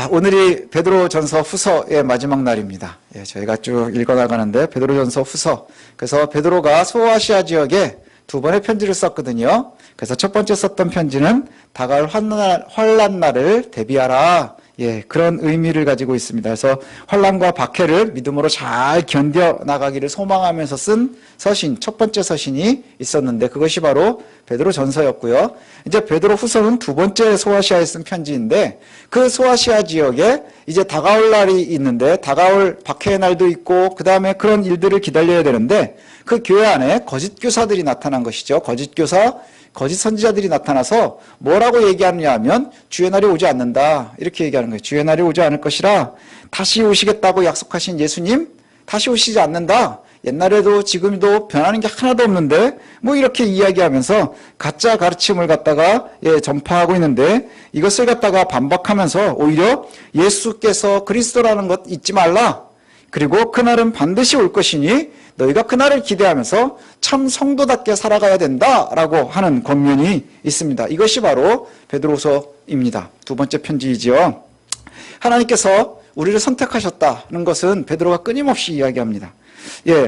오늘이 베드로전서 후서의 마지막 날입니다. 저희가 쭉 읽어나가는데 베드로전서 후서. 그래서 베드로가 소아시아 지역에 두 번의 편지를 썼거든요. 그래서 첫 번째 썼던 편지는 다가올 환난 날을 대비하라. 그런 의미를 가지고 있습니다. 그래서 환난과 박해를 믿음으로 잘 견뎌 나가기를 소망하면서 쓴 서신, 첫 번째 서신이 있었는데 그것이 바로 베드로 전서였고요. 이제 베드로 후서는 두 번째 소아시아에 쓴 편지인데 그 소아시아 지역에 이제 다가올 날이 있는데 다가올 박해의 날도 있고 그 다음에 그런 일들을 기다려야 되는데 그 교회 안에 거짓 교사들이 나타난 것이죠. 거짓 교사, 거짓 선지자들이 나타나서 뭐라고 얘기하느냐 하면 주의 날이 오지 않는다 이렇게 얘기하는 거예요. 주의 날이 오지 않을 것이라 다시 오시겠다고 약속하신 예수님 다시 오시지 않는다. 옛날에도 지금도 변하는 게 하나도 없는데 뭐 이렇게 이야기하면서 가짜 가르침을 갖다가 전파하고 있는데 이것을 갖다가 반박하면서 오히려 예수께서 그리스도라는 것 잊지 말라. 그리고 그날은 반드시 올 것이니 너희가 그날을 기대하면서 참 성도답게 살아가야 된다라고 하는 권면이 있습니다. 이것이 바로 베드로서입니다. 두 번째 편지이지요. 하나님께서 우리를 선택하셨다는 것은 베드로가 끊임없이 이야기합니다.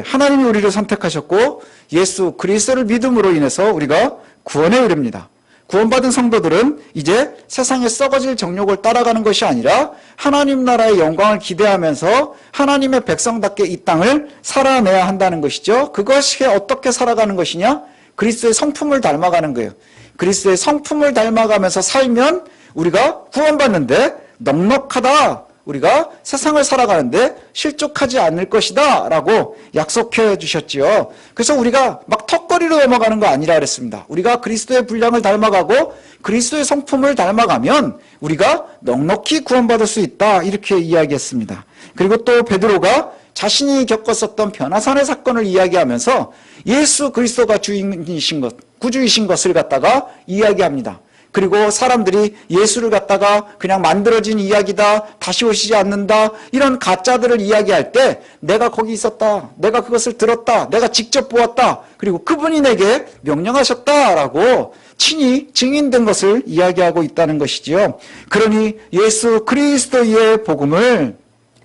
하나님이 우리를 선택하셨고 예수 그리스도를 믿음으로 인해서 우리가 구원에 이릅니다. 구원받은 성도들은 이제 세상에 썩어질 정욕을 따라가는 것이 아니라 하나님 나라의 영광을 기대하면서 하나님의 백성답게 이 땅을 살아내야 한다는 것이죠. 그것이 어떻게 살아가는 것이냐? 그리스도의 성품을 닮아가는 거예요. 그리스도의 성품을 닮아가면서 살면 우리가 구원받는데 넉넉하다. 우리가 세상을 살아가는데 실족하지 않을 것이다 라고 약속해 주셨지요. 그래서 우리가 막 턱걸이로 넘어가는 거 아니라 그랬습니다. 우리가 그리스도의 분량을 닮아가고 그리스도의 성품을 닮아가면 우리가 넉넉히 구원받을 수 있다 이렇게 이야기했습니다. 그리고 또 베드로가 자신이 겪었었던 변화산의 사건을 이야기하면서 예수 그리스도가 주인이신 것, 구주이신 것을 갖다가 이야기합니다. 그리고 사람들이 예수를 갖다가 그냥 만들어진 이야기다, 다시 오시지 않는다, 이런 가짜들을 이야기할 때 내가 거기 있었다, 내가 그것을 들었다, 내가 직접 보았다, 그리고 그분이 내게 명령하셨다라고 친히 증인된 것을 이야기하고 있다는 것이지요. 그러니 예수 그리스도의 복음을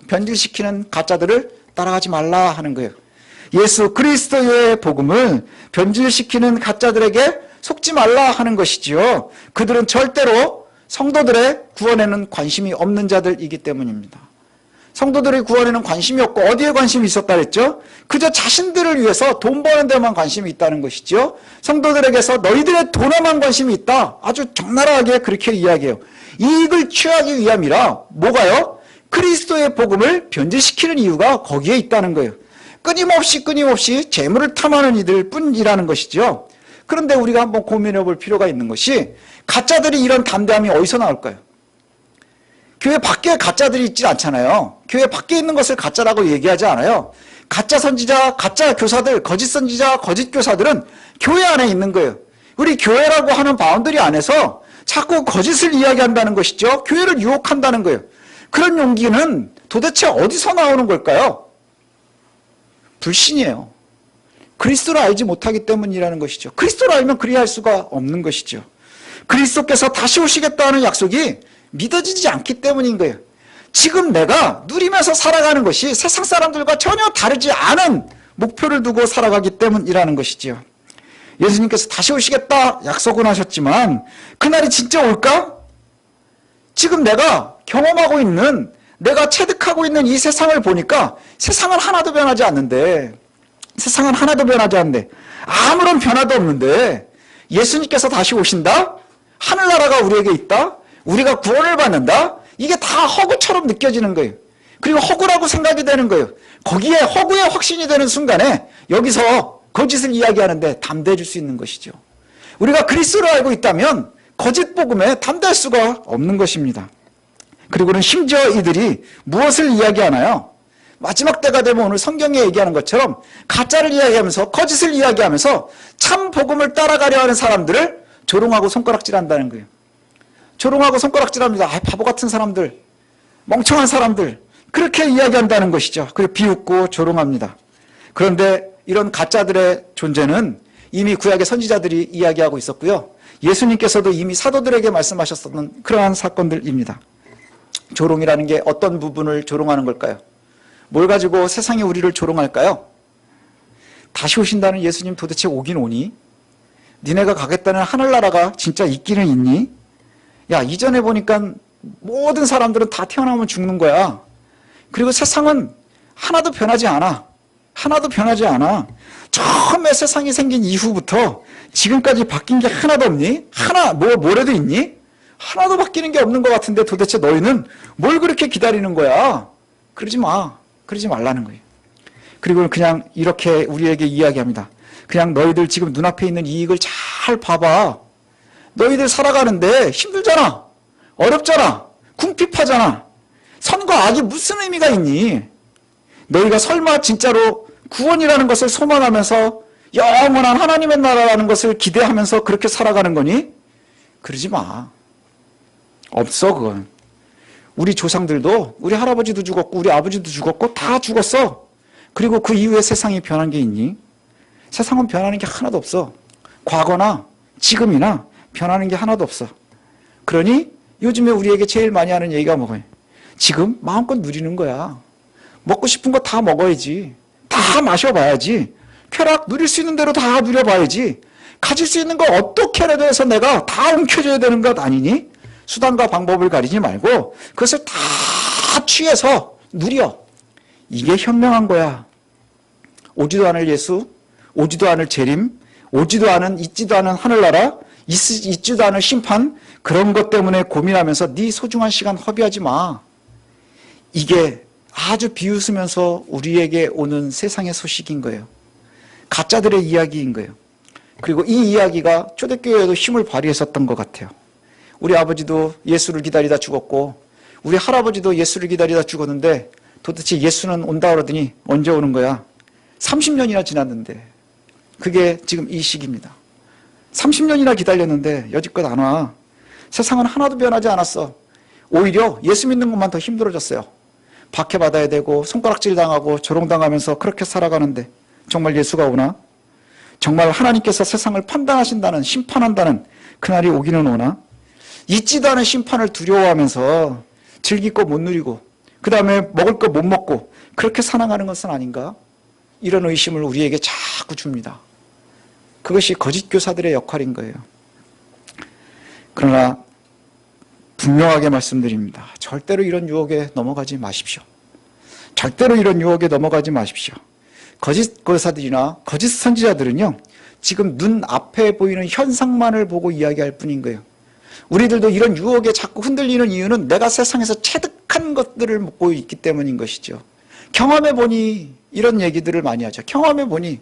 변질시키는 가짜들을 따라가지 말라 하는 거예요. 예수 그리스도의 복음을 변질시키는 가짜들에게 속지 말라 하는 것이지요. 그들은 절대로 성도들의 구원에는 관심이 없는 자들이기 때문입니다. 성도들의 구원에는 관심이 없고 어디에 관심이 있었다 그랬죠? 그저 자신들을 위해서 돈 버는 데만 관심이 있다는 것이죠. 성도들에게서 너희들의 돈에만 관심이 있다. 아주 적나라하게 그렇게 이야기해요. 이익을 취하기 위함이라 뭐가요? 그리스도의 복음을 변질시키는 이유가 거기에 있다는 거예요. 끊임없이 재물을 탐하는 이들 뿐이라는 것이죠. 그런데 우리가 한번 고민해 볼 필요가 있는 것이 가짜들이 이런 담대함이 어디서 나올까요? 교회 밖에 가짜들이 있지 않잖아요. 교회 밖에 있는 것을 가짜라고 얘기하지 않아요. 가짜 선지자, 가짜 교사들, 거짓 선지자, 거짓 교사들은 교회 안에 있는 거예요. 우리 교회라고 하는 바운더리 안에서 자꾸 거짓을 이야기한다는 것이죠. 교회를 유혹한다는 거예요. 그런 용기는 도대체 어디서 나오는 걸까요? 불신이에요. 그리스도를 알지 못하기 때문이라는 것이죠. 그리스도를 알면 그리할 수가 없는 것이죠. 그리스도께서 다시 오시겠다는 약속이 믿어지지 않기 때문인 거예요. 지금 내가 누리면서 살아가는 것이 세상 사람들과 전혀 다르지 않은 목표를 두고 살아가기 때문이라는 것이지요. 예수님께서 다시 오시겠다 약속은 하셨지만 그날이 진짜 올까? 지금 내가 경험하고 있는, 내가 체득하고 있는 이 세상을 보니까 세상은 하나도 변하지 않는데, 아무런 변화도 없는데 예수님께서 다시 오신다? 하늘나라가 우리에게 있다? 우리가 구원을 받는다? 이게 다 허구처럼 느껴지는 거예요. 그리고 허구라고 생각이 되는 거예요. 거기에 허구의 확신이 되는 순간에 여기서 거짓을 이야기하는데 담대해질 수 있는 것이죠. 우리가 그리스도를 알고 있다면 거짓 복음에 담대할 수가 없는 것입니다. 그리고는 심지어 이들이 무엇을 이야기하나요? 마지막 때가 되면 오늘 성경에 얘기하는 것처럼 가짜를 이야기하면서 거짓을 이야기하면서 참 복음을 따라가려 하는 사람들을 조롱하고 손가락질한다는 거예요. 조롱하고 손가락질합니다. 바보 같은 사람들, 멍청한 사람들, 그렇게 이야기한다는 것이죠. 그리고 비웃고 조롱합니다. 그런데 이런 가짜들의 존재는 이미 구약의 선지자들이 이야기하고 있었고요. 예수님께서도 이미 사도들에게 말씀하셨던 그러한 사건들입니다. 조롱이라는 게 어떤 부분을 조롱하는 걸까요? 뭘 가지고 세상이 우리를 조롱할까요? 다시 오신다는 예수님 도대체 오긴 오니? 니네가 가겠다는 하늘나라가 진짜 있기는 있니? 야, 이전에 보니까 모든 사람들은 다 태어나면 죽는 거야. 그리고 세상은 하나도 변하지 않아. 하나도 변하지 않아. 처음에 세상이 생긴 이후부터 지금까지 바뀐 게 하나도 없니? 뭐래도 있니? 하나도 바뀌는 게 없는 것 같은데 도대체 너희는 뭘 그렇게 기다리는 거야? 그러지 마. 그러지 말라는 거예요. 그리고 그냥 이렇게 우리에게 이야기합니다. 그냥 너희들 지금 눈앞에 있는 이익을 잘 봐봐. 너희들 살아가는데 힘들잖아. 어렵잖아. 궁핍하잖아. 선과 악이 무슨 의미가 있니? 너희가 설마 진짜로 구원이라는 것을 소망하면서 영원한 하나님의 나라라는 것을 기대하면서 그렇게 살아가는 거니? 그러지 마. 없어, 그건. 우리 조상들도, 우리 할아버지도 죽었고 우리 아버지도 죽었고 다 죽었어. 그리고 그 이후에 세상이 변한 게 있니? 세상은 변하는 게 하나도 없어. 과거나 지금이나 변하는 게 하나도 없어. 그러니 요즘에 우리에게 제일 많이 하는 얘기가 뭐예요? 지금 마음껏 누리는 거야. 먹고 싶은 거 다 먹어야지. 다 마셔봐야지. 쾌락 누릴 수 있는 대로 다 누려봐야지. 가질 수 있는 거 어떻게라도 해서 내가 다 움켜줘야 되는 것 아니니? 수단과 방법을 가리지 말고 그것을 다 취해서 누려. 이게 현명한 거야. 오지도 않을 예수, 오지도 않을 재림, 오지도 않은 있지도 않은 하늘나라, 있지도 않을 심판, 그런 것 때문에 고민하면서 네 소중한 시간 허비하지 마. 이게 아주 비웃으면서 우리에게 오는 세상의 소식인 거예요. 가짜들의 이야기인 거예요. 그리고 이 이야기가 초대교회에도 힘을 발휘했었던 것 같아요. 우리 아버지도 예수를 기다리다 죽었고 우리 할아버지도 예수를 기다리다 죽었는데 도대체 예수는 온다 그러더니 언제 오는 거야? 30년이나 지났는데 그게 지금 이 시기입니다. 30년이나 기다렸는데 여지껏 안 와. 세상은 하나도 변하지 않았어. 오히려 예수 믿는 것만 더 힘들어졌어요. 박해받아야 되고 손가락질 당하고 조롱당하면서 그렇게 살아가는데 정말 예수가 오나? 정말 하나님께서 세상을 판단하신다는, 심판한다는 그날이 오기는 오나? 있지도 않은 심판을 두려워하면서 즐길 거 못 누리고 그 다음에 먹을 거 못 먹고 그렇게 살아가는 것은 아닌가? 이런 의심을 우리에게 자꾸 줍니다. 그것이 거짓 교사들의 역할인 거예요. 그러나 분명하게 말씀드립니다. 절대로 이런 유혹에 넘어가지 마십시오. 절대로 이런 유혹에 넘어가지 마십시오. 거짓 교사들이나 거짓 선지자들은요, 지금 눈앞에 보이는 현상만을 보고 이야기할 뿐인 거예요. 우리들도 이런 유혹에 자꾸 흔들리는 이유는 내가 세상에서 체득한 것들을 먹고 있기 때문인 것이죠. 경험해보니 이런 얘기들을 많이 하죠. 경험해보니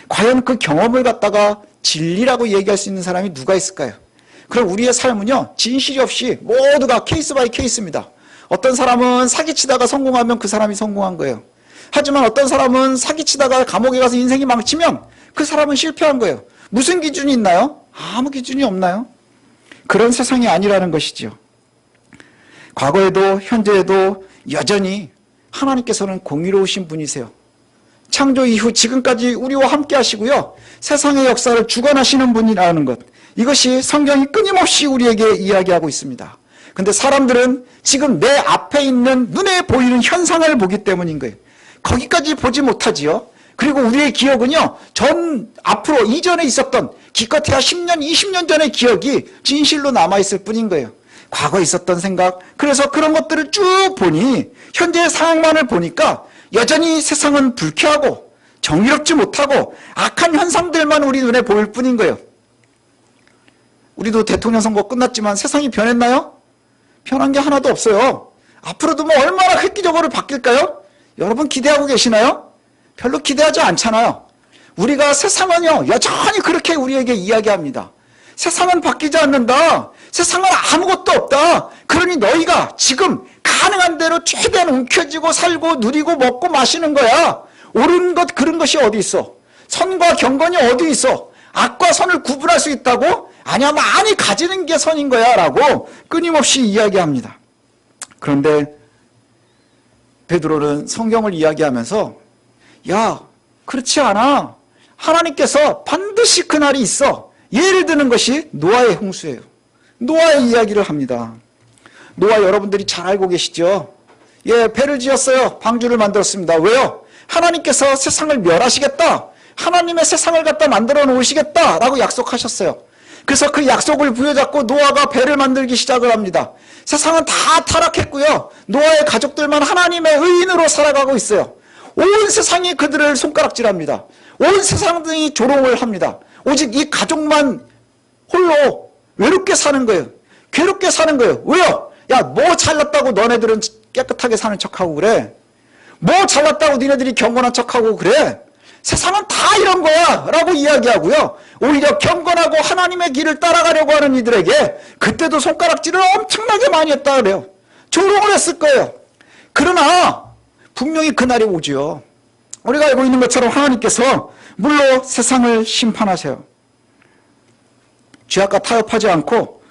과연 그 경험을 갖다가 진리라고 얘기할 수 있는 사람이 누가 있을까요? 그럼 우리의 삶은요, 진실이 없이 모두가 케이스 바이 케이스입니다. 어떤 사람은 사기치다가 성공하면 그 사람이 성공한 거예요. 하지만 어떤 사람은 사기치다가 감옥에 가서 인생이 망치면 그 사람은 실패한 거예요. 무슨 기준이 있나요? 아무 기준이 없나요? 그런 세상이 아니라는 것이죠. 과거에도 현재에도 여전히 하나님께서는 공의로우신 분이세요. 창조 이후 지금까지 우리와 함께 하시고요, 세상의 역사를 주관하시는 분이라는 것, 이것이 성경이 끊임없이 우리에게 이야기하고 있습니다. 근데 사람들은 지금 내 앞에 있는 눈에 보이는 현상을 보기 때문인 거예요. 거기까지 보지 못하지요. 그리고 우리의 기억은요, 앞으로 이전에 있었던 기껏해야 10년, 20년 전의 기억이 진실로 남아있을 뿐인 거예요. 과거에 있었던 생각, 그래서 그런 것들을 쭉 보니 현재의 상황만을 보니까 여전히 세상은 불쾌하고 정의롭지 못하고 악한 현상들만 우리 눈에 보일 뿐인 거예요. 우리도 대통령 선거 끝났지만 세상이 변했나요? 변한 게 하나도 없어요. 앞으로도 뭐 얼마나 획기적으로 바뀔까요? 여러분 기대하고 계시나요? 별로 기대하지 않잖아요. 우리가 세상은요, 여전히 그렇게 우리에게 이야기합니다. 세상은 바뀌지 않는다. 세상은 아무것도 없다. 그러니 너희가 지금 가능한 대로 최대한 움켜쥐고 살고 누리고 먹고 마시는 거야. 옳은 것 그런 것이 어디 있어? 선과 경건이 어디 있어? 악과 선을 구분할 수 있다고? 아니야, 많이 가지는 게 선인 거야 라고 끊임없이 이야기합니다. 그런데 베드로는 성경을 이야기하면서 야, 그렇지 않아. 하나님께서 반드시 그날이 있어. 예를 드는 것이 노아의 홍수예요. 노아의 이야기를 합니다. 노아 여러분들이 잘 알고 계시죠? 예, 배를 지었어요. 방주를 만들었습니다. 왜요? 하나님께서 세상을 멸하시겠다. 하나님의 세상을 갖다 만들어 놓으시겠다라고 약속하셨어요. 그래서 그 약속을 부여잡고 노아가 배를 만들기 시작을 합니다. 세상은 다 타락했고요. 노아의 가족들만 하나님의 의인으로 살아가고 있어요. 온 세상이 그들을 손가락질합니다. 온 세상이 조롱을 합니다. 오직 이 가족만 홀로 외롭게 사는 거예요. 괴롭게 사는 거예요. 왜요? 야, 뭐 잘났다고 너네들은 깨끗하게 사는 척하고 그래? 뭐 잘났다고 니네들이 경건한 척하고 그래? 세상은 다 이런 거야 라고 이야기하고요. 오히려 경건하고 하나님의 길을 따라가려고 하는 이들에게 그때도 손가락질을 엄청나게 많이 했다 그래요. 조롱을 했을 거예요. 그러나 분명히 그날이 오지요. 우리가 알고 있는 것처럼 하나님께서 물로 세상을 심판하세요. 죄악과 타협하지 않고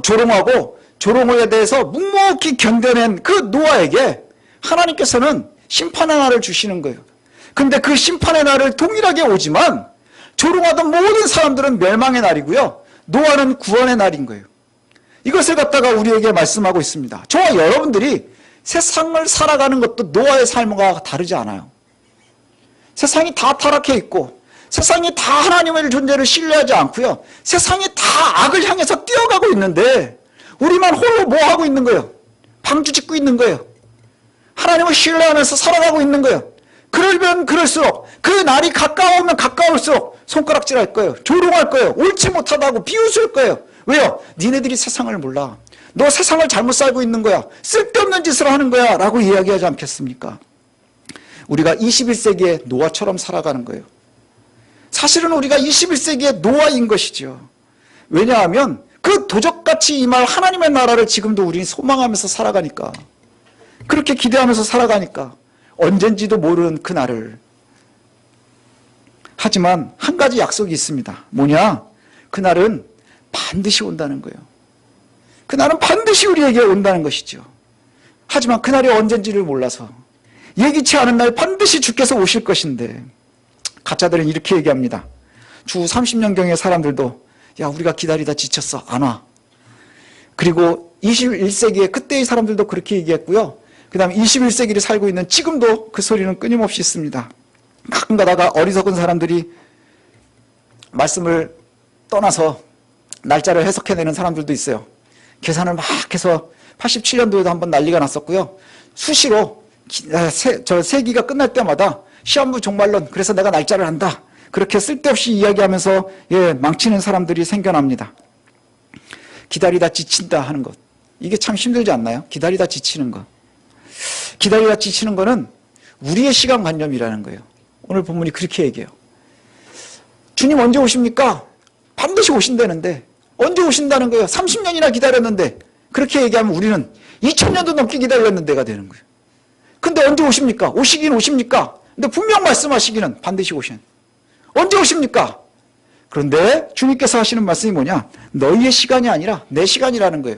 조롱하고 조롱에 대해서 묵묵히 견뎌낸 그 노아에게 하나님께서는 심판의 날을 주시는 거예요. 근데 그 심판의 날을 동일하게 오지만 조롱하던 모든 사람들은 멸망의 날이고요. 노아는 구원의 날인 거예요. 이것을 갖다가 우리에게 말씀하고 있습니다. 저와 여러분들이 세상을 살아가는 것도 노아의 삶과 다르지 않아요. 세상이 다 타락해 있고 세상이 다 하나님의 존재를 신뢰하지 않고요. 세상이 다 악을 향해서 뛰어가고 있는데 우리만 홀로 뭐 하고 있는 거예요? 방주 짓고 있는 거예요. 하나님을 신뢰하면서 살아가고 있는 거예요. 그러면 그럴수록 그 날이 가까우면 가까울수록 손가락질할 거예요. 조롱할 거예요. 옳지 못하다고 비웃을 거예요. 왜요? 니네들이 세상을 몰라. 너 세상을 잘못 살고 있는 거야. 쓸데없는 짓을 하는 거야 라고 이야기하지 않겠습니까? 우리가 21세기의 노아처럼 살아가는 거예요. 사실은 우리가 21세기의 노아인 것이죠. 왜냐하면 그 도적같이 임할 하나님의 나라를 지금도 우리는 소망하면서 살아가니까, 그렇게 기대하면서 살아가니까 언젠지도 모르는 그날을. 하지만 한 가지 약속이 있습니다. 뭐냐? 그날은 반드시 온다는 거예요. 그날은 반드시 우리에게 온다는 것이죠. 하지만 그날이 언젠지를 몰라서 예기치 않은 날 반드시 주께서 오실 것인데, 가짜들은 이렇게 얘기합니다. 주 30년경의 사람들도 야, 우리가 기다리다 지쳤어. 안 와. 그리고 21세기의 그때의 사람들도 그렇게 얘기했고요. 그 다음에 21세기를 살고 있는 지금도 그 소리는 끊임없이 있습니다. 가끔 가다가 어리석은 사람들이 말씀을 떠나서 날짜를 해석해내는 사람들도 있어요. 계산을 막 해서 87년도에도 한번 난리가 났었고요. 수시로 세기가 끝날 때마다 시한부 종말론, 그래서 내가 날짜를 안다, 그렇게 쓸데없이 이야기하면서 망치는 사람들이 생겨납니다. 기다리다 지친다 하는 것, 이게 참 힘들지 않나요? 기다리다 지치는 것. 기다리다 지치는 거는 우리의 시간관념이라는 거예요. 오늘 본문이 그렇게 얘기해요. 주님 언제 오십니까? 반드시 오신다는데 언제 오신다는 거예요? 30년이나 기다렸는데. 그렇게 얘기하면 우리는 2000년도 넘게 기다렸는데가 되는 거예요. 근데 언제 오십니까? 오시긴 오십니까? 근데 분명 말씀하시기는 반드시 오신. 언제 오십니까? 그런데 주님께서 하시는 말씀이 뭐냐? 너희의 시간이 아니라 내 시간이라는 거예요.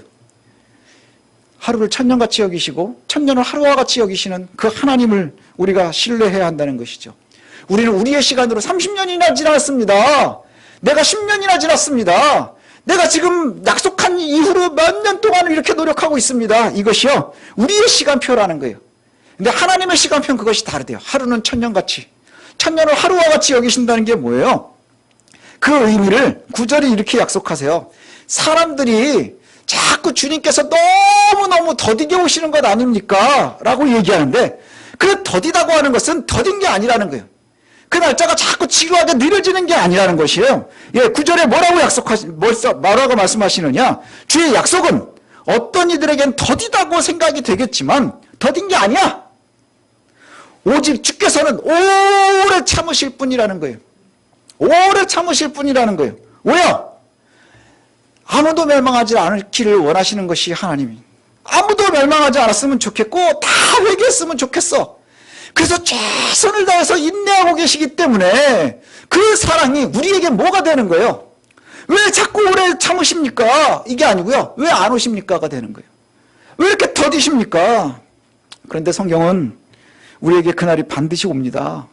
하루를 천년같이 여기시고 천년을 하루와 같이 여기시는 그 하나님을 우리가 신뢰해야 한다는 것이죠. 우리는 우리의 시간으로 30년이나 지났습니다. 내가 10년이나 지났습니다. 내가 지금 약속한 이후로 몇 년 동안 이렇게 노력하고 있습니다. 이것이요, 우리의 시간표라는 거예요. 근데 하나님의 시간표는 그것이 다르대요. 하루는 천년같이, 천년을 하루와 같이 여기신다는 게 뭐예요? 그 의미를 구절이 이렇게 약속하세요. 사람들이 자꾸 주님께서 너무너무 더디게 오시는 것 아닙니까? 라고 얘기하는데, 그 더디다고 하는 것은 더딘 게 아니라는 거예요. 그 날짜가 자꾸 지루하게 느려지는 게 아니라는 것이에요. 구절에 뭐라고 말씀하시느냐? 주의 약속은 어떤 이들에겐 더디다고 생각이 되겠지만 더딘 게 아니야. 오직 주께서는 오래 참으실 분이라는 거예요. 오래 참으실 분이라는 거예요. 왜요? 아무도 멸망하지 않기를 원하시는 것이 하나님이. 아무도 멸망하지 않았으면 좋겠고 다 회개했으면 좋겠어. 그래서 최선을 다해서 인내하고 계시기 때문에 그 사랑이 우리에게 뭐가 되는 거예요? 왜 자꾸 오래 참으십니까? 이게 아니고요. 왜 안 오십니까?가 되는 거예요. 왜 이렇게 더디십니까? 그런데 성경은 우리에게 그날이 반드시 옵니다.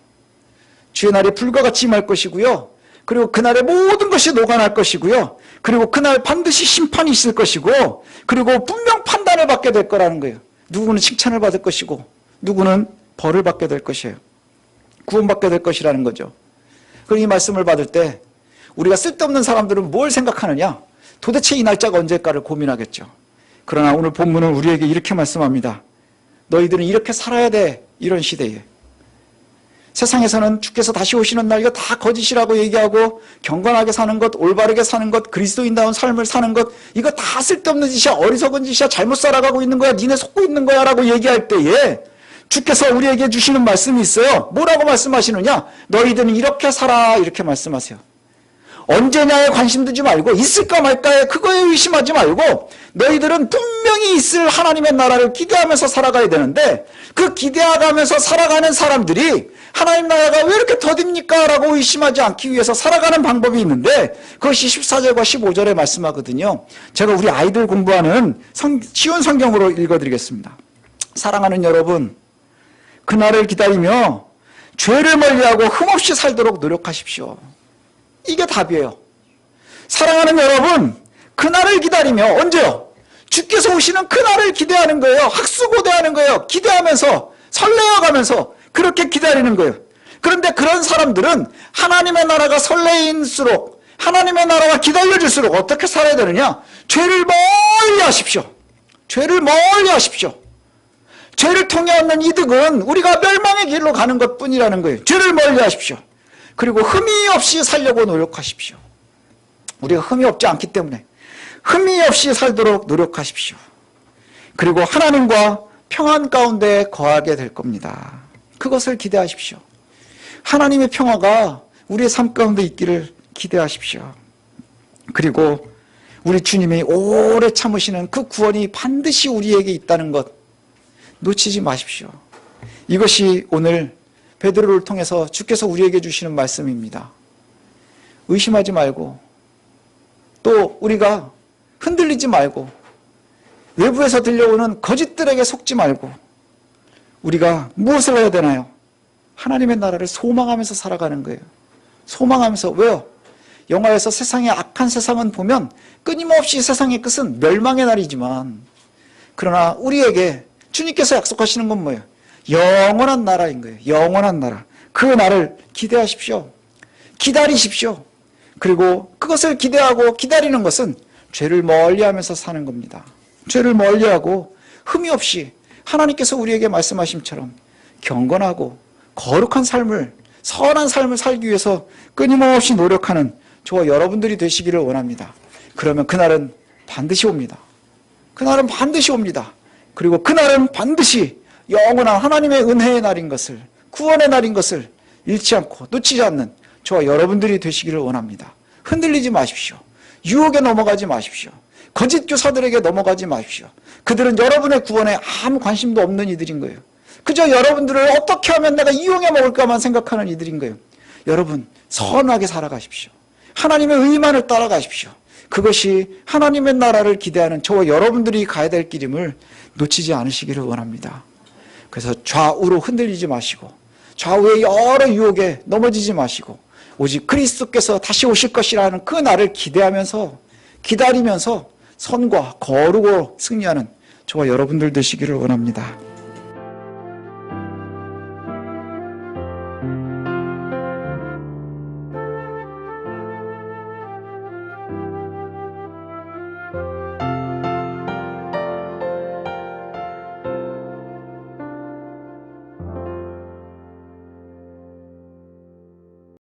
주의 날이 불과 같이 임할 것이고요. 그리고 그날에 모든 것이 녹아날 것이고요. 그리고 그날 반드시 심판이 있을 것이고, 그리고 분명 판단을 받게 될 거라는 거예요. 누구는 칭찬을 받을 것이고 누구는 벌을 받게 될 것이에요. 구원받게 될 것이라는 거죠. 그리고 이 말씀을 받을 때 우리가 쓸데없는 사람들은 뭘 생각하느냐? 도대체 이 날짜가 언제일까를 고민하겠죠. 그러나 오늘 본문은 우리에게 이렇게 말씀합니다. 너희들은 이렇게 살아야 돼. 이런 시대에. 세상에서는 주께서 다시 오시는 날 이거 다 거짓이라고 얘기하고 경건하게 사는 것, 올바르게 사는 것, 그리스도인다운 삶을 사는 것 이거 다 쓸데없는 짓이야. 어리석은 짓이야. 잘못 살아가고 있는 거야. 니네 속고 있는 거야 라고 얘기할 때에 주께서 우리에게 주시는 말씀이 있어요. 뭐라고 말씀하시느냐? 너희들은 이렇게 살아 이렇게 말씀하세요. 언제냐에 관심 두지 말고 있을까 말까에 그거에 의심하지 말고 너희들은 분명히 있을 하나님의 나라를 기대하면서 살아가야 되는데 그 기대하면서 살아가는 사람들이 하나님 나라가 왜 이렇게 더딥니까? 라고 의심하지 않기 위해서 살아가는 방법이 있는데 그것이 14절과 15절에 말씀하거든요. 제가 우리 아이들 공부하는 쉬운 성경으로 읽어드리겠습니다. 사랑하는 여러분, 그날을 기다리며 죄를 멀리하고 흠없이 살도록 노력하십시오. 이게 답이에요. 사랑하는 여러분, 그날을 기다리며 언제요? 주께서 오시는 그날을 기대하는 거예요. 학수고대하는 거예요. 기대하면서 설레어가면서 그렇게 기다리는 거예요. 그런데 그런 사람들은 하나님의 나라가 설레일수록 하나님의 나라가 기다려질수록 어떻게 살아야 되느냐? 죄를 멀리 하십시오. 죄를 멀리 하십시오. 죄를 통해 얻는 이득은 우리가 멸망의 길로 가는 것뿐이라는 거예요. 죄를 멀리 하십시오. 그리고 흠이 없이 살려고 노력하십시오. 우리가 흠이 없지 않기 때문에 흠이 없이 살도록 노력하십시오. 그리고 하나님과 평안 가운데 거하게 될 겁니다. 그것을 기대하십시오. 하나님의 평화가 우리의 삶 가운데 있기를 기대하십시오. 그리고 우리 주님이 오래 참으시는 그 구원이 반드시 우리에게 있다는 것 놓치지 마십시오. 이것이 오늘 베드로를 통해서 주께서 우리에게 주시는 말씀입니다. 의심하지 말고 또 우리가 흔들리지 말고 외부에서 들려오는 거짓들에게 속지 말고 우리가 무엇을 해야 되나요? 하나님의 나라를 소망하면서 살아가는 거예요. 소망하면서. 왜요? 영화에서 세상의 악한 세상은 보면 끊임없이 세상의 끝은 멸망의 날이지만 그러나 우리에게 주님께서 약속하시는 건 뭐예요? 영원한 나라인 거예요. 영원한 나라. 그 날을 기대하십시오. 기다리십시오. 그리고 그것을 기대하고 기다리는 것은 죄를 멀리하면서 사는 겁니다. 죄를 멀리하고 흠이 없이 하나님께서 우리에게 말씀하심처럼 경건하고 거룩한 삶을 선한 삶을 살기 위해서 끊임없이 노력하는 저와 여러분들이 되시기를 원합니다. 그러면 그날은 반드시 옵니다. 그날은 반드시 옵니다. 그리고 그날은 반드시 영원한 하나님의 은혜의 날인 것을, 구원의 날인 것을 잃지 않고 놓치지 않는 저와 여러분들이 되시기를 원합니다. 흔들리지 마십시오. 유혹에 넘어가지 마십시오. 거짓 교사들에게 넘어가지 마십시오. 그들은 여러분의 구원에 아무 관심도 없는 이들인 거예요. 그저 여러분들을 어떻게 하면 내가 이용해 먹을까만 생각하는 이들인 거예요. 여러분, 선하게 살아가십시오. 하나님의 의만을 따라가십시오. 그것이 하나님의 나라를 기대하는 저와 여러분들이 가야 될 길임을 놓치지 않으시기를 원합니다. 그래서 좌우로 흔들리지 마시고 좌우의 여러 유혹에 넘어지지 마시고 오직 그리스도께서 다시 오실 것이라는 그 날을 기대하면서 기다리면서 선과 거룩으로 승리하는 저와 여러분들 되시기를 원합니다.